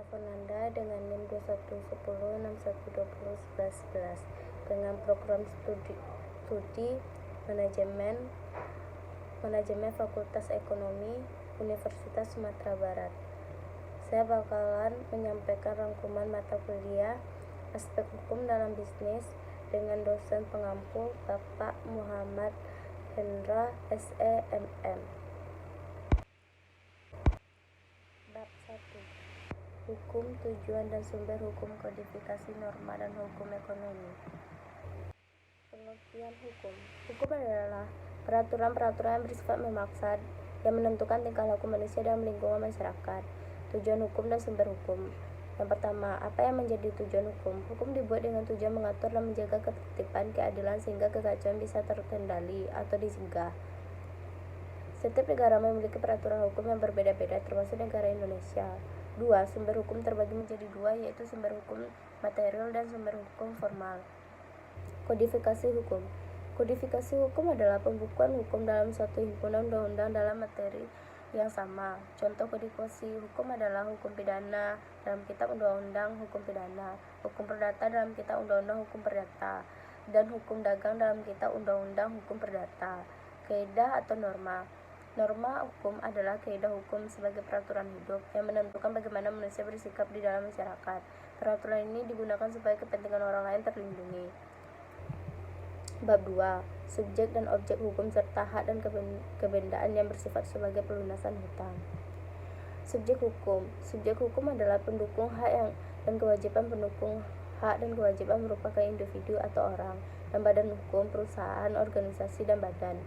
telepon Anda dengan NIM 211061201111 dengan program studi manajemen Fakultas Ekonomi Universitas Sumatera Barat. Saya bakalan menyampaikan rangkuman mata kuliah aspek hukum dalam bisnis dengan dosen pengampu Bapak Muhammad Hendra SEMM. Bab 1. Hukum, tujuan dan sumber hukum, kodifikasi norma dan hukum ekonomi. Pengertian hukum. Hukum adalah peraturan-peraturan yang bersifat memaksa yang menentukan tingkah laku manusia dalam lingkungan masyarakat. Tujuan hukum dan sumber hukum. Yang pertama, apa yang menjadi tujuan hukum? Hukum dibuat dengan tujuan mengatur dan menjaga ketertiban, keadilan sehingga kekacauan bisa terkendali atau dicegah. Setiap negara memiliki peraturan hukum yang berbeda-beda, termasuk negara Indonesia. 2. Sumber hukum terbagi menjadi dua, yaitu sumber hukum material dan sumber hukum formal. Kodifikasi hukum. Kodifikasi hukum adalah pembukuan hukum dalam suatu himpunan undang-undang dalam materi yang sama. Contoh kodifikasi hukum adalah hukum pidana dalam kitab undang-undang hukum pidana, hukum perdata dalam kitab undang-undang hukum perdata, dan hukum dagang dalam kitab undang-undang hukum perdata. Kaidah atau norma. Norma hukum adalah kaidah hukum sebagai peraturan hidup yang menentukan bagaimana manusia bersikap di dalam masyarakat. Peraturan ini digunakan supaya kepentingan orang lain terlindungi. Bab 2. Subjek dan objek hukum serta hak dan kebendaan yang bersifat sebagai pelunasan hutang. Subjek hukum. Subjek hukum adalah pendukung hak dan kewajiban. Pendukung hak dan kewajiban merupakan individu atau orang, dan badan hukum, perusahaan, organisasi, dan badan.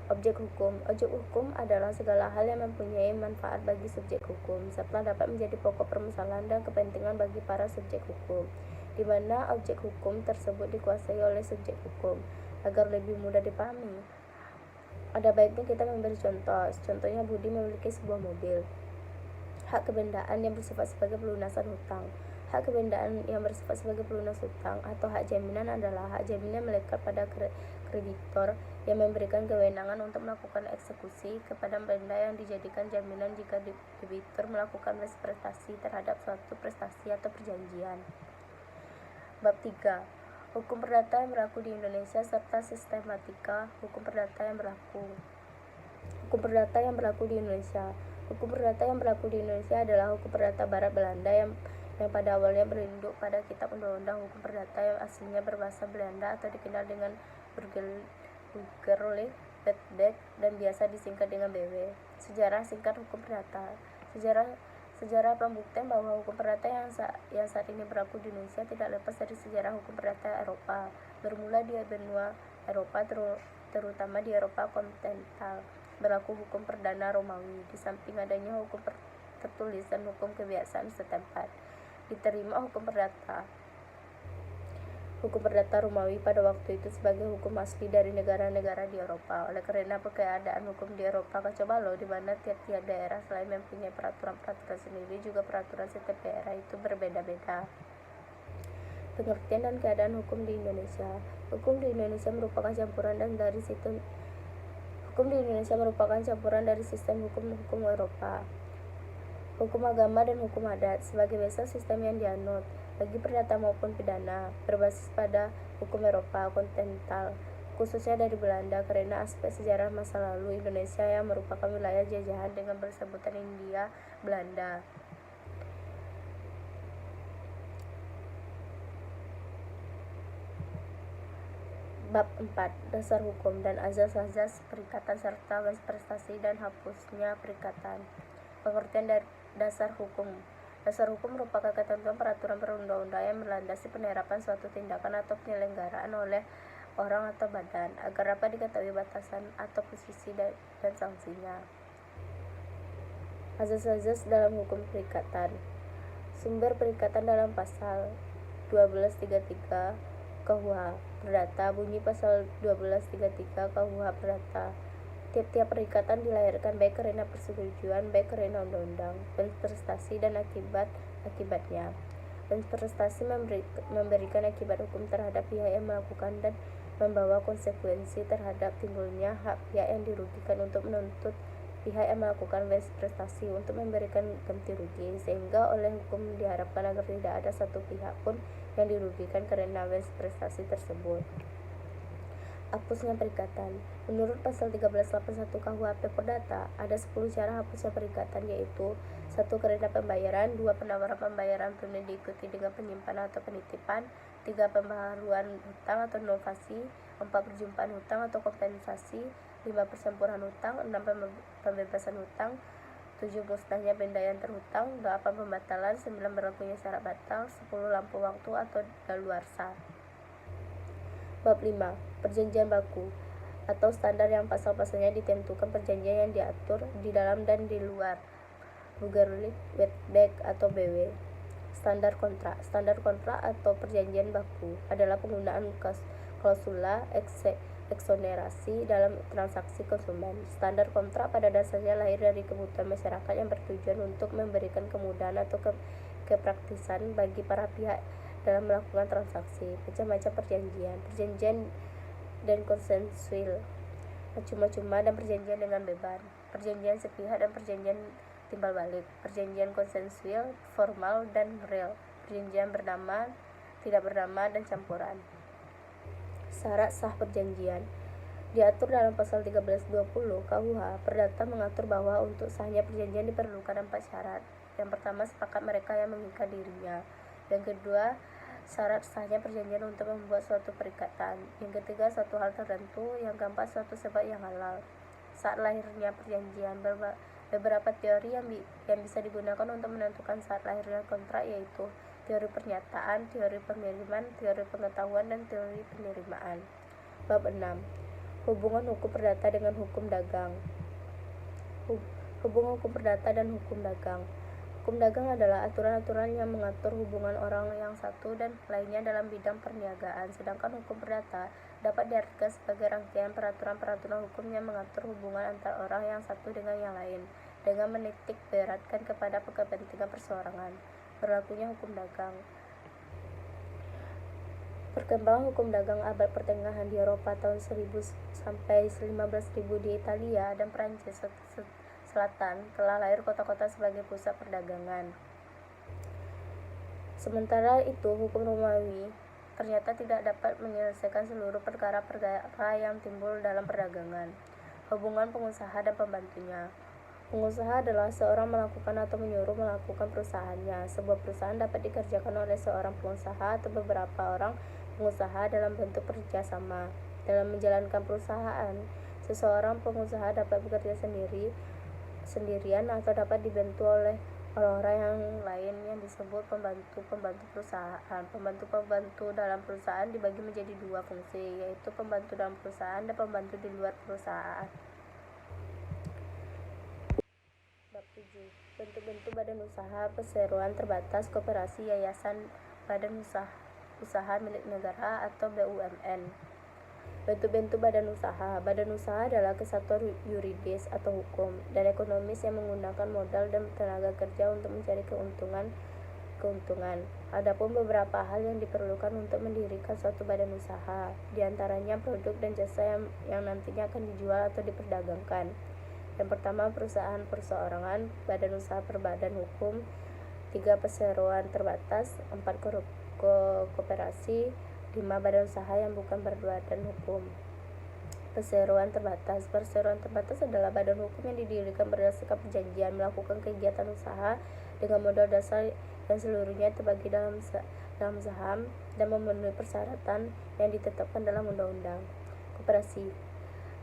Objek hukum. Objek hukum adalah segala hal yang mempunyai manfaat bagi subjek hukum, serta dapat menjadi pokok permasalahan dan kepentingan bagi para subjek hukum, di mana objek hukum tersebut dikuasai oleh subjek hukum. Agar lebih mudah dipahami, ada baiknya kita memberi contoh. Contohnya, Budi memiliki sebuah mobil. Hak kebendaan yang bersifat sebagai pelunasan hutang. Hak kebendaan yang bersifat sebagai pelunas hutang atau hak jaminan adalah hak jaminan melekat pada kreditor yang memberikan kewenangan untuk melakukan eksekusi kepada benda yang dijadikan jaminan jika debitur melakukan prestasi terhadap suatu prestasi atau perjanjian. Bab 3. Hukum perdata yang berlaku di Indonesia serta sistematika hukum perdata yang berlaku. Hukum perdata yang berlaku di Indonesia. Hukum perdata yang berlaku di Indonesia adalah hukum perdata Barat Belanda yang pada awalnya berinduk pada kitab undang-undang hukum perdata yang aslinya berbahasa Belanda atau dikenal dengan Burgerlijk Wetbek dan biasa disingkat dengan BW. Sejarah singkat hukum perdata. Sejarah pembuktian bahwa hukum perdata yang saat ini berlaku di Indonesia tidak lepas dari sejarah hukum perdata Eropa. Bermula di benua Eropa, terutama di Eropa kontinental, berlaku hukum perdana Romawi. Di samping adanya hukum tertulis dan hukum kebiasaan setempat, diterima hukum perdata Romawi pada waktu itu sebagai hukum asli dari negara-negara di Eropa. Oleh karena keadaan hukum di Eropa kacau balau, di mana tiap-tiap daerah selain mempunyai peraturan-peraturan sendiri, juga peraturan setiap daerah itu berbeda-beda. Pengertian dan keadaan hukum di Indonesia. Hukum di Indonesia merupakan campuran dari sistem hukum Eropa, hukum agama dan hukum adat sebagai dasar sistem yang dianut bagi perdata maupun pidana, berbasis pada hukum Eropa kontinental, khususnya dari Belanda karena aspek sejarah masa lalu Indonesia yang merupakan wilayah jajahan dengan bersebutan Hindia Belanda. Bab 4. Dasar hukum dan azas-azas perikatan serta prestasi dan hapusnya perikatan. Pengertian dari dasar hukum. Dasar hukum merupakan ketentuan peraturan perundang-undangan yang melandasi penerapan suatu tindakan atau penyelenggaraan oleh orang atau badan agar dapat diketahui batasan atau posisi dan sanksinya. Azas-azas dalam hukum perikatan. Sumber perikatan dalam pasal 1233 KUH Perdata. Bunyi pasal 1233 KUH Perdata. Tiap-tiap perikatan dilahirkan baik karena persetujuan, baik karena undang-undang, prestasi dan akibatnya. Dan prestasi memberikan akibat hukum terhadap pihak yang melakukan dan membawa konsekuensi terhadap timbulnya hak pihak yang dirugikan untuk menuntut pihak yang melakukan prestasi untuk memberikan ganti rugi, sehingga oleh hukum diharapkan agar tidak ada satu pihak pun yang dirugikan karena prestasi tersebut. Hapusnya perikatan. Menurut pasal 1381 KUHP Perdata, ada 10 cara hapusnya perikatan, yaitu 1. Karena pembayaran, 2. Penawaran pembayaran tunai diikuti dengan penyimpanan atau penitipan, 3. Pembaharuan hutang atau inovasi, 4. Perjumpaan hutang atau kompensasi, 5. Percampuran hutang, 6. Pembebasan hutang, 7. Musnahnya benda yang terhutang, 8. Pembatalan, 9. Berlakunya syarat batal, 10. Lampu waktu atau daluarsa. Bab 5. Perjanjian baku atau standar yang pasal-pasalnya ditentukan perjanjian yang diatur di dalam dan di luar Bugerlich, Wetback atau BW. Standar kontrak. Standar kontrak atau perjanjian baku adalah penggunaan klausula eksonerasi dalam transaksi konsumen. Standar kontrak pada dasarnya lahir dari kebutuhan masyarakat yang bertujuan untuk memberikan kemudahan atau kepraktisan bagi para pihak dalam melakukan transaksi. Macam-macam perjanjian dan konsensual, cuma-cuma dan perjanjian dengan beban, perjanjian sepihak dan perjanjian timbal balik, perjanjian konsensual, formal dan real, perjanjian bernama, tidak bernama, dan campuran. Syarat sah perjanjian diatur dalam pasal 1320 KUH Perdata mengatur bahwa untuk sahnya perjanjian diperlukan 4 syarat. Yang pertama, sepakat mereka yang mengikat dirinya. Yang kedua, syarat sahnya perjanjian untuk membuat suatu perikatan. Yang ketiga, suatu hal tertentu. Yang keempat, suatu sebab yang halal. Saat lahirnya perjanjian, beberapa teori yang bisa digunakan untuk menentukan saat lahirnya kontrak, yaitu teori pernyataan, teori pengiriman, teori pengetahuan, dan teori penerimaan. Bab 6. Hubungan hukum perdata dengan hukum dagang. Hubungan hukum perdata dan hukum dagang. Hukum dagang adalah aturan-aturan yang mengatur hubungan orang yang satu dan lainnya dalam bidang perniagaan, sedangkan hukum perdata dapat diartikan sebagai rangkaian peraturan-peraturan hukum yang mengatur hubungan antar orang yang satu dengan yang lain, dengan menitik beratkan kepada kepentingan perseorangan. Berlakunya hukum dagang. Perkembangan hukum dagang abad pertengahan di Eropa tahun 1000 sampai 15.000 di Italia dan Prancis Selatan telah lahir kota-kota sebagai pusat perdagangan. Sementara itu, hukum Romawi ternyata tidak dapat menyelesaikan seluruh perkara-perkara yang timbul dalam perdagangan. Hubungan pengusaha dan pembantunya. Pengusaha adalah seorang melakukan atau menyuruh melakukan perusahaannya. Sebuah perusahaan dapat dikerjakan oleh seorang pengusaha atau beberapa orang pengusaha dalam bentuk kerjasama. Dalam menjalankan perusahaan, seseorang pengusaha dapat bekerja sendirian atau dapat dibantu oleh orang-orang yang lain yang disebut pembantu perusahaan. Pembantu dalam perusahaan dibagi menjadi 2 fungsi, yaitu pembantu dalam perusahaan dan pembantu di luar perusahaan. Bab 7. Bentuk-bentuk badan usaha, perseroan terbatas, koperasi, yayasan, badan usaha milik negara atau BUMN. Bentuk-bentuk badan usaha. Badan usaha adalah kesatuan yuridis atau hukum dan ekonomis yang menggunakan modal dan tenaga kerja untuk mencari keuntungan. Adapun beberapa hal yang diperlukan untuk mendirikan suatu badan usaha, diantaranya produk dan jasa yang nantinya akan dijual atau diperdagangkan. Yang pertama, perusahaan perseorangan, badan usaha berbadan hukum, 3. Perseroan terbatas, 4. Koperasi, 5. Badan usaha yang bukan berbadan hukum. Perseroan terbatas. Perseroan terbatas adalah badan hukum yang didirikan berdasarkan perjanjian melakukan kegiatan usaha dengan modal dasar yang seluruhnya terbagi dalam saham dan memenuhi persyaratan yang ditetapkan dalam undang-undang. Koperasi.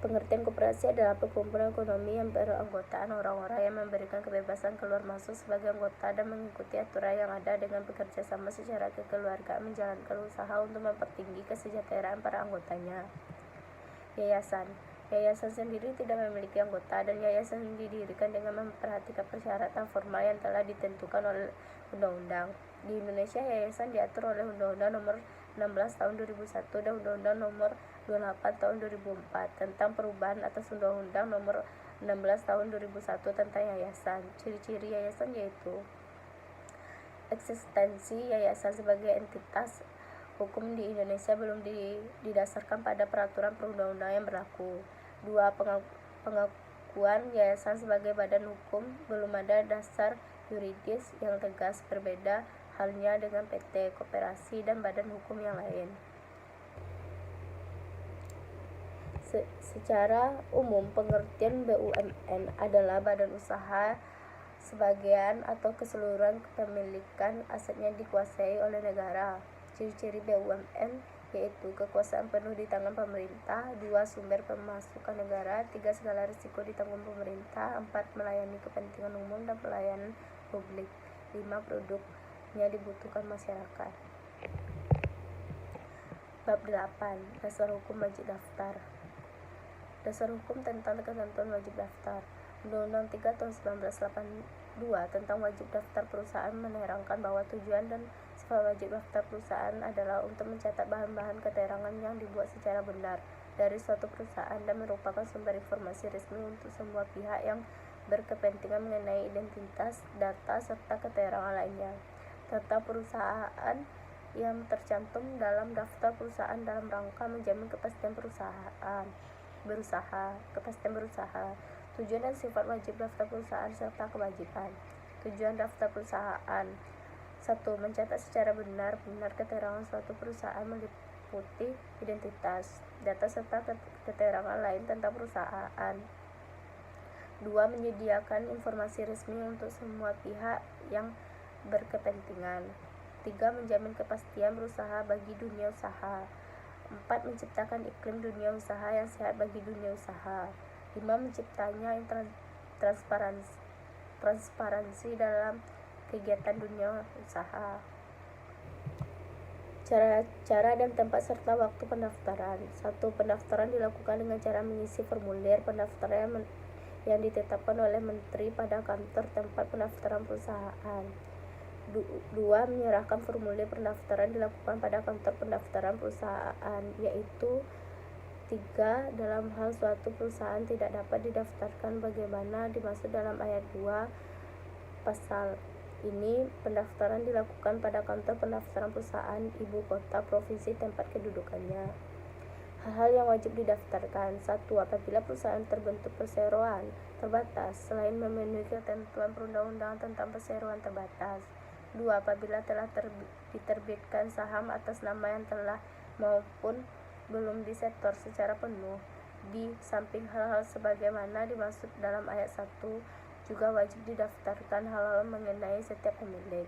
Pengertian koperasi adalah perkumpulan ekonomi yang beranggotaan orang-orang yang memberikan kebebasan keluar masuk sebagai anggota dan mengikuti aturan yang ada dengan bekerja sama secara kekeluargaan menjalankan usaha untuk mempertinggi kesejahteraan para anggotanya. Yayasan. Yayasan sendiri tidak memiliki anggota dan yayasan didirikan dengan memperhatikan persyaratan formal yang telah ditentukan oleh undang-undang. Di Indonesia, yayasan diatur oleh Undang-Undang Nomor 16 Tahun 2001 dan Undang-Undang Nomor 28 Tahun 2004 tentang perubahan atas Undang-Undang Nomor 16 Tahun 2001 tentang yayasan. Ciri-ciri yayasan yaitu eksistensi yayasan sebagai entitas hukum di Indonesia belum didasarkan pada peraturan perundang-undangan yang berlaku. 2. pembukuan yayasan sebagai badan hukum belum ada dasar yuridis yang tegas, berbeda halnya dengan PT, koperasi, dan badan hukum yang lain. Secara umum, pengertian BUMN adalah badan usaha sebagian atau keseluruhan kepemilikan asetnya dikuasai oleh negara. Ciri-ciri BUMN yaitu kekuasaan penuh di tangan pemerintah, 2. Sumber pemasukan negara, 3. Segala risiko ditanggung pemerintah, 4. Melayani kepentingan umum dan pelayanan publik, 5. Produknya dibutuhkan masyarakat. Bab 8. Dasar hukum wajib daftar. Dasar hukum tentang ketentuan wajib daftar. Undang-Undang 3 tahun 1982 tentang wajib daftar perusahaan menerangkan bahwa tujuan dan sifat wajib daftar perusahaan adalah untuk mencatat bahan-bahan keterangan yang dibuat secara benar dari suatu perusahaan dan merupakan sumber informasi resmi untuk semua pihak yang berkepentingan mengenai identitas, data, serta keterangan lainnya tentang perusahaan yang tercantum dalam daftar perusahaan dalam rangka menjamin kepastian berusaha. Tujuan dan sifat wajib daftar perusahaan serta kewajiban. Tujuan daftar perusahaan: 1. Mencatat secara benar keterangan suatu perusahaan meliputi identitas, data serta keterangan lain tentang perusahaan. 2. Menyediakan informasi resmi untuk semua pihak yang berkepentingan. 3. Menjamin kepastian berusaha bagi dunia usaha. 4. Menciptakan iklim dunia usaha yang sehat bagi dunia usaha. 5. Menciptanya transparansi dalam kegiatan dunia usaha. Cara dan tempat serta waktu pendaftaran. 1. Pendaftaran dilakukan dengan cara mengisi formulir pendaftaran yang ditetapkan oleh Menteri pada kantor tempat pendaftaran perusahaan. 2. Menyerahkan formulir pendaftaran dilakukan pada kantor pendaftaran perusahaan, yaitu 3. Dalam hal suatu perusahaan tidak dapat didaftarkan bagaimana dimaksud dalam ayat 2 pasal ini, pendaftaran dilakukan pada kantor pendaftaran perusahaan ibu kota provinsi tempat kedudukannya. Hal-hal yang wajib didaftarkan. 1. Apabila perusahaan terbentuk perseroan terbatas selain memenuhi ketentuan perundang-undangan tentang perseroan terbatas. 2. Apabila telah diterbitkan saham atas nama yang telah maupun belum disetor secara penuh. Di samping hal-hal sebagaimana dimaksud dalam ayat 1, juga wajib didaftarkan hal-hal mengenai setiap pemilik.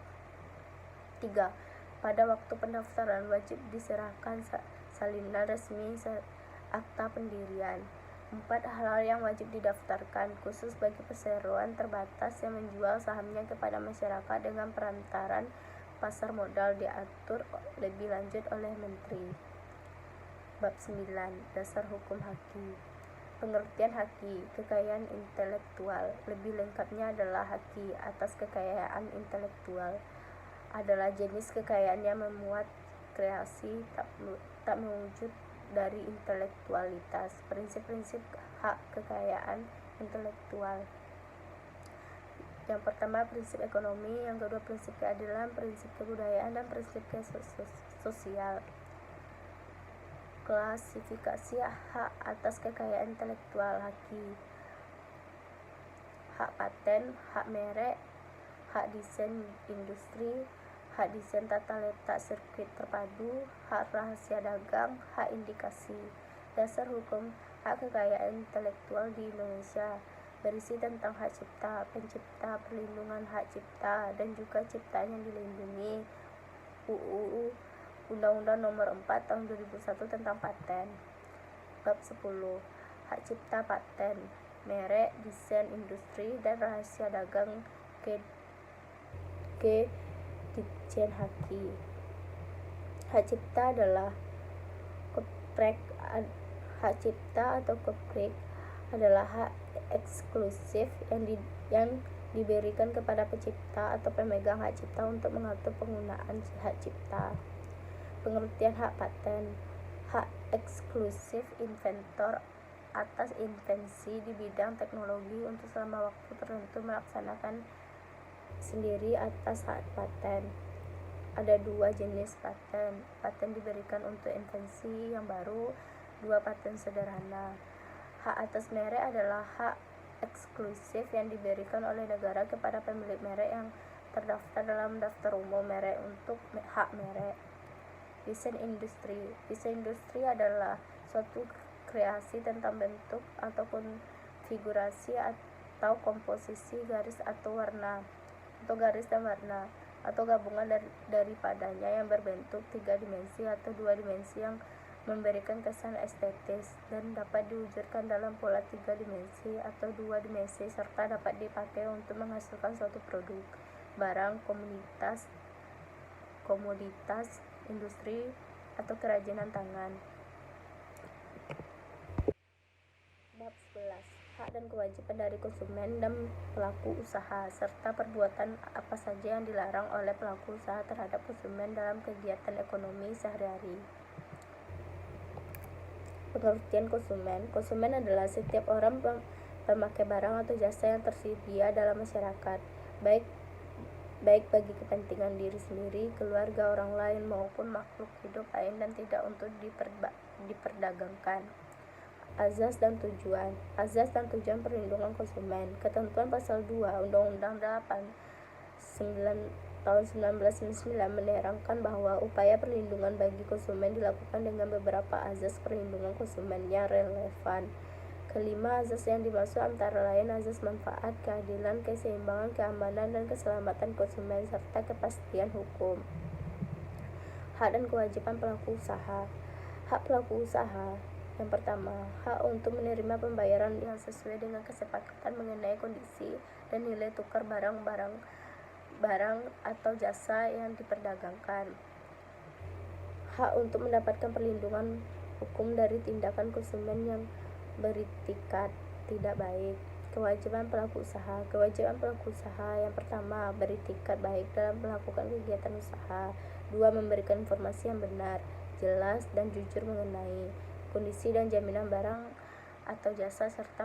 3. Pada waktu pendaftaran wajib diserahkan salinan resmi akta pendirian. 4. Hal-hal yang wajib didaftarkan khusus bagi perseroan terbatas yang menjual sahamnya kepada masyarakat dengan perantaran pasar modal diatur lebih lanjut oleh Menteri. Bab 9. Dasar hukum haki. Pengertian haki: kekayaan intelektual. Lebih lengkapnya adalah haki atas kekayaan intelektual adalah jenis kekayaan yang memuat kreasi tak mewujud dari intelektualitas. Prinsip-prinsip hak kekayaan intelektual. Yang pertama, prinsip ekonomi. Yang kedua, prinsip keadilan, prinsip kebudayaan, dan prinsip sosial. Klasifikasi hak atas kekayaan intelektual haki: hak paten, hak merek, hak desain industri, hak desain tata letak sirkuit terpadu, hak rahasia dagang, hak indikasi. Dasar hukum hak kekayaan intelektual di Indonesia berisi tentang hak cipta, pencipta, perlindungan hak cipta, dan juga ciptaan yang dilindungi. UU Undang-Undang Nomor 4 Tahun 2001 tentang Paten. Bab 10. Hak cipta paten, merek, desain industri, dan rahasia dagang ke Ditjen Haki. Hak cipta adalah hak cipta atau copyright adalah hak eksklusif yang diberikan kepada pencipta atau pemegang hak cipta untuk mengatur penggunaan hak cipta. Pengertian hak paten: hak eksklusif inventor atas invensi di bidang teknologi untuk selama waktu tertentu melaksanakan sendiri atas hak paten. Ada 2 jenis paten. Paten diberikan untuk invensi yang baru. 2. Paten sederhana. Hak atas merek adalah hak eksklusif yang diberikan oleh negara kepada pemilik merek yang terdaftar dalam daftar umum merek untuk hak merek. Desain industri. Desain industri adalah suatu kreasi tentang bentuk atau konfigurasi atau komposisi garis atau warna atau garis dan warna atau gabungan daripadanya yang berbentuk 3 dimensi atau 2 dimensi yang memberikan kesan estetis dan dapat diwujudkan dalam pola 3 dimensi atau 2 dimensi serta dapat dipakai untuk menghasilkan suatu produk, barang, komoditas, industri, atau kerajinan tangan. Bab 11. Hak dan kewajiban dari konsumen dan pelaku usaha serta perbuatan apa saja yang dilarang oleh pelaku usaha terhadap konsumen dalam kegiatan ekonomi sehari-hari. Pengertian konsumen. Konsumen adalah setiap orang pemakai barang atau jasa yang tersedia dalam masyarakat, baik bagi kepentingan diri sendiri, keluarga, orang lain, maupun makhluk hidup lain dan tidak untuk diperdagangkan. Azas dan tujuan. Azas dan tujuan perlindungan konsumen. Ketentuan pasal 2 Undang-Undang 8 tahun 1999 menerangkan bahwa upaya perlindungan bagi konsumen dilakukan dengan beberapa azas perlindungan konsumen yang relevan. Kelima azas yang dimaksud antara lain azas manfaat, keadilan, keseimbangan, keamanan, dan keselamatan konsumen, serta kepastian hukum. Hak dan kewajiban pelaku usaha. Hak pelaku usaha. Yang pertama, hak untuk menerima pembayaran yang sesuai dengan kesepakatan mengenai kondisi dan nilai tukar barang atau jasa yang diperdagangkan. Hak untuk mendapatkan perlindungan hukum dari tindakan konsumen yang beritikat tidak baik. Kewajiban pelaku usaha. Kewajiban pelaku usaha yang pertama, beritikat baik dalam melakukan kegiatan usaha. 2. Memberikan informasi yang benar, jelas, dan jujur mengenai kondisi dan jaminan barang atau jasa serta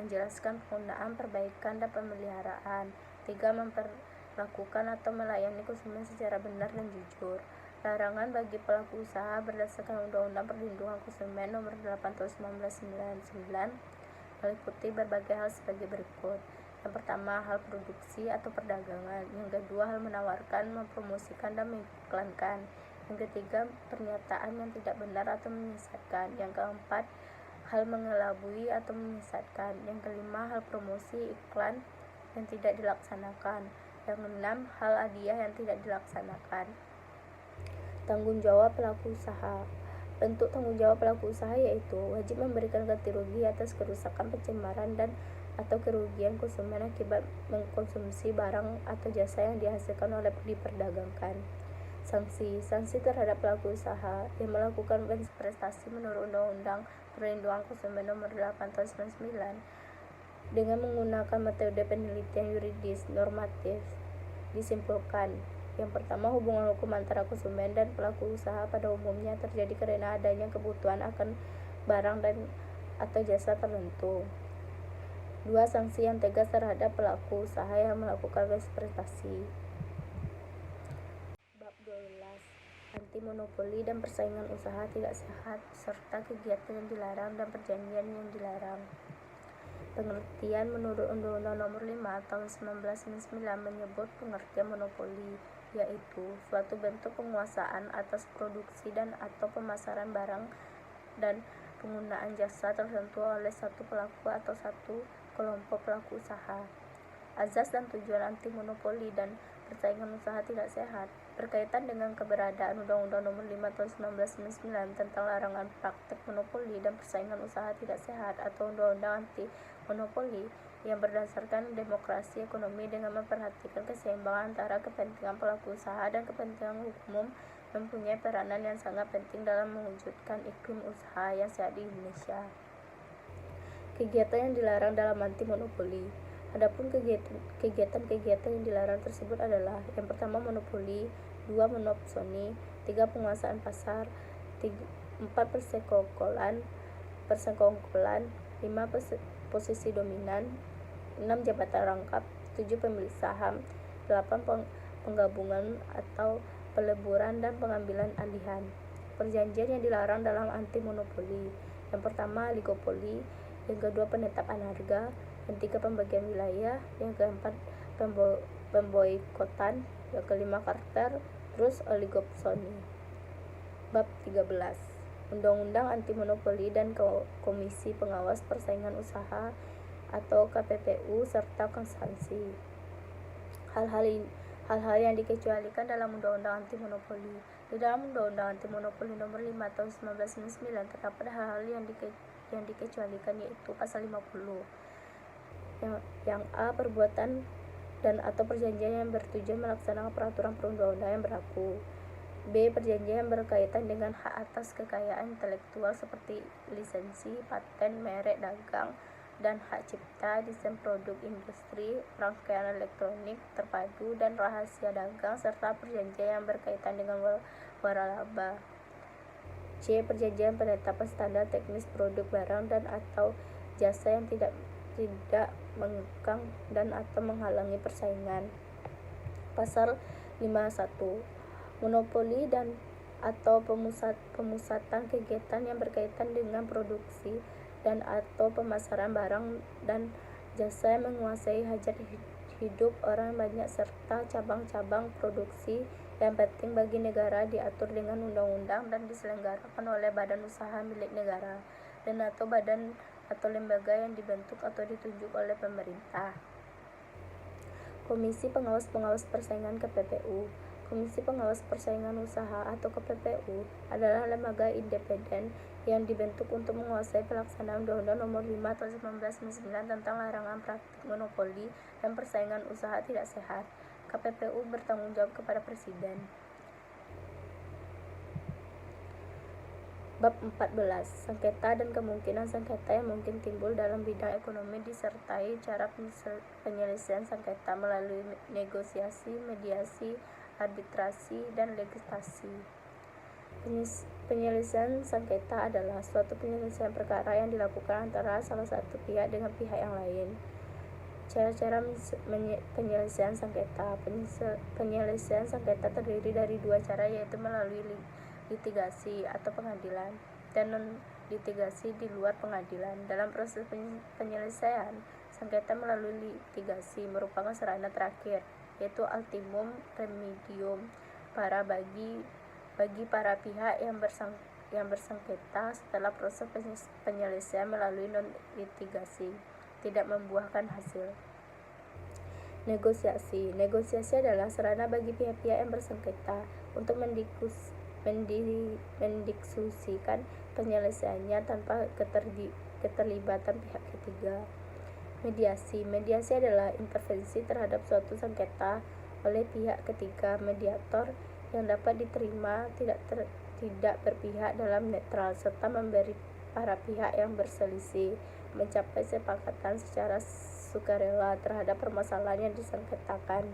menjelaskan penggunaan, perbaikan, dan pemeliharaan. 3. Memperlakukan atau melayani konsumen secara benar dan jujur. Larangan bagi pelaku usaha berdasarkan Undang-Undang Perlindungan Konsumen Nomor 8 Tahun 1999 meliputi berbagai hal sebagai berikut. Yang pertama, hal produksi atau perdagangan. Yang kedua, hal menawarkan, mempromosikan, dan mengiklankan. Yang ketiga, pernyataan yang tidak benar atau menyesatkan. Yang keempat, hal mengelabui atau menyesatkan. Yang kelima, hal promosi iklan yang tidak dilaksanakan. Yang keenam, hal hadiah yang tidak dilaksanakan. Tanggung jawab pelaku usaha. Bentuk tanggung jawab pelaku usaha yaitu wajib memberikan ganti rugi atas kerusakan, pencemaran, dan atau kerugian konsumen akibat mengkonsumsi barang atau jasa yang dihasilkan oleh diperdagangkan. Sanksi terhadap pelaku usaha yang melakukan prestasi menurut Undang-Undang Perlindungan Konsumen Nomor 8 Tahun 1999 dengan menggunakan metode penelitian yuridis normatif disimpulkan. Yang pertama, hubungan hukum antara konsumen dan pelaku usaha pada umumnya terjadi karena adanya kebutuhan akan barang dan atau jasa tertentu. 2. Sanksi yang tegas terhadap pelaku usaha yang melakukan prestasi. Bab 12. Anti monopoli dan persaingan usaha tidak sehat serta kegiatan yang dilarang dan perjanjian yang dilarang. Pengertian menurut Undang-Undang Nomor 5 Tahun 1999 menyebut pengertian monopoli yaitu suatu bentuk penguasaan atas produksi dan atau pemasaran barang dan penggunaan jasa tertentu oleh satu pelaku atau satu kelompok pelaku usaha. Azas dan tujuan anti monopoli dan persaingan usaha tidak sehat berkaitan dengan keberadaan Undang-Undang Nomor 5 Tahun 1999 tentang larangan praktek monopoli dan persaingan usaha tidak sehat atau Undang-Undang Anti Monopoli yang berdasarkan demokrasi ekonomi dengan memperhatikan keseimbangan antara kepentingan pelaku usaha dan kepentingan umum mempunyai peranan yang sangat penting dalam mewujudkan iklim usaha yang sehat di Indonesia. Kegiatan yang dilarang dalam anti monopoli. Adapun kegiatan yang dilarang tersebut adalah yang pertama monopoli, 2 monopsoni, 3 penguasaan pasar, 4 persekongkolan, 5 posisi dominan, 6 jabatan rangkap, 7 pemilik saham, 8 penggabungan atau peleburan dan pengambilan alihan. Perjanjian yang dilarang dalam anti monopoli. Yang pertama oligopoli, yang kedua penetapan harga, Yang ketiga, pembagian wilayah. Yang keempat, pemboikotan. Yang kelima, Carter. Terus oligopsoni. Bab 13. Undang-Undang Anti Monopoli dan Komisi Pengawas Persaingan Usaha atau KPPU serta sanksi. Hal-hal yang dikecualikan dalam Undang-Undang Anti Monopoli. Di dalam Undang-Undang Anti Monopoli Nomor 5 Tahun 1999 terdapat hal-hal yang dikecualikan, yaitu pasal 50. Yang A, perbuatan dan atau perjanjian yang bertujuan melaksanakan peraturan perundang-undangan yang berlaku. B, perjanjian yang berkaitan dengan hak atas kekayaan intelektual seperti lisensi, paten, merek dagang, dan hak cipta, desain produk industri, rangkaian elektronik terpadu, dan rahasia dagang, serta perjanjian yang berkaitan dengan waralaba. C, perjanjian penetapan standar teknis produk barang dan atau jasa yang tidak mengekang dan atau menghalangi persaingan. Pasal 51. Monopoli dan atau pemusatan kegiatan yang berkaitan dengan produksi dan atau pemasaran barang dan jasa yang menguasai hajat hidup orang banyak serta cabang-cabang produksi yang penting bagi negara diatur dengan undang-undang dan diselenggarakan oleh badan usaha milik negara dan atau badan atau lembaga yang dibentuk atau ditunjuk oleh pemerintah. Komisi Pengawas Persaingan KPPU. Komisi Pengawas Persaingan Usaha atau KPPU adalah lembaga independen yang dibentuk untuk menguasai pelaksanaan Undang-Undang Nomor 5 Tahun 1999 tentang larangan praktik monopoli dan persaingan usaha tidak sehat. KPPU bertanggung jawab kepada Presiden. Bab 14. Sengketa dan kemungkinan sengketa yang mungkin timbul dalam bidang ekonomi disertai cara penyelesaian sengketa melalui negosiasi, mediasi, arbitrasi, dan legislasi. Penyelesaian sengketa adalah suatu penyelesaian perkara yang dilakukan antara salah satu pihak dengan pihak yang lain. Cara-cara penyelesaian sengketa. Penyelesaian sengketa terdiri dari dua cara, yaitu melalui litigasi atau pengadilan dan non-litigasi di luar pengadilan. Dalam proses penyelesaian sengketa melalui litigasi merupakan sarana terakhir, yaitu ultimum remedium bagi para pihak yang bersengketa setelah proses penyelesaian melalui non-litigasi tidak membuahkan hasil. Negosiasi adalah sarana bagi pihak-pihak yang bersengketa untuk mendiskusikan penyelesaiannya tanpa keterlibatan pihak ketiga. Mediasi adalah intervensi terhadap suatu sengketa oleh pihak ketiga. Mediator yang dapat diterima tidak berpihak dalam netral serta memberi para pihak yang berselisih mencapai sepakatan secara sukarela terhadap permasalahan yang disengketakan.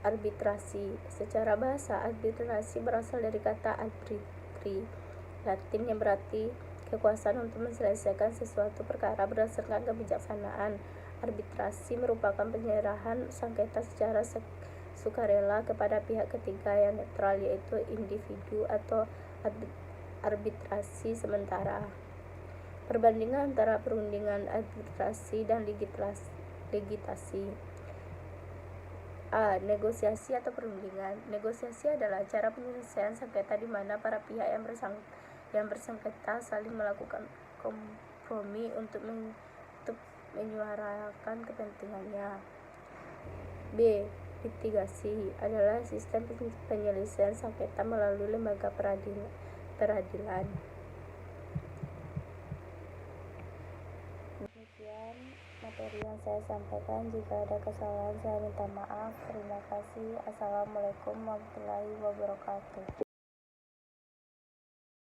Arbitrasi. Secara bahasa, arbitrasi berasal dari kata arbitri, Latin, yang berarti kekuasaan untuk menyelesaikan sesuatu perkara berdasarkan kebijaksanaan. Arbitrasi merupakan penyerahan sengketa secara sukarela kepada pihak ketiga yang netral, yaitu individu, atau arbitrasi sementara. Perbandingan antara perundingan arbitrasi dan ligitasi. A. Negosiasi atau perundingan. Negosiasi adalah cara penyelesaian sengketa di mana para pihak yang bersengketa saling melakukan kompromi untuk menyuarakan kepentingannya. B. Litigasi adalah sistem penyelesaian sengketa melalui lembaga peradilan. Demikian materi yang saya sampaikan. Jika ada kesalahan saya minta maaf. Terima kasih. Assalamualaikum warahmatullahi wabarakatuh.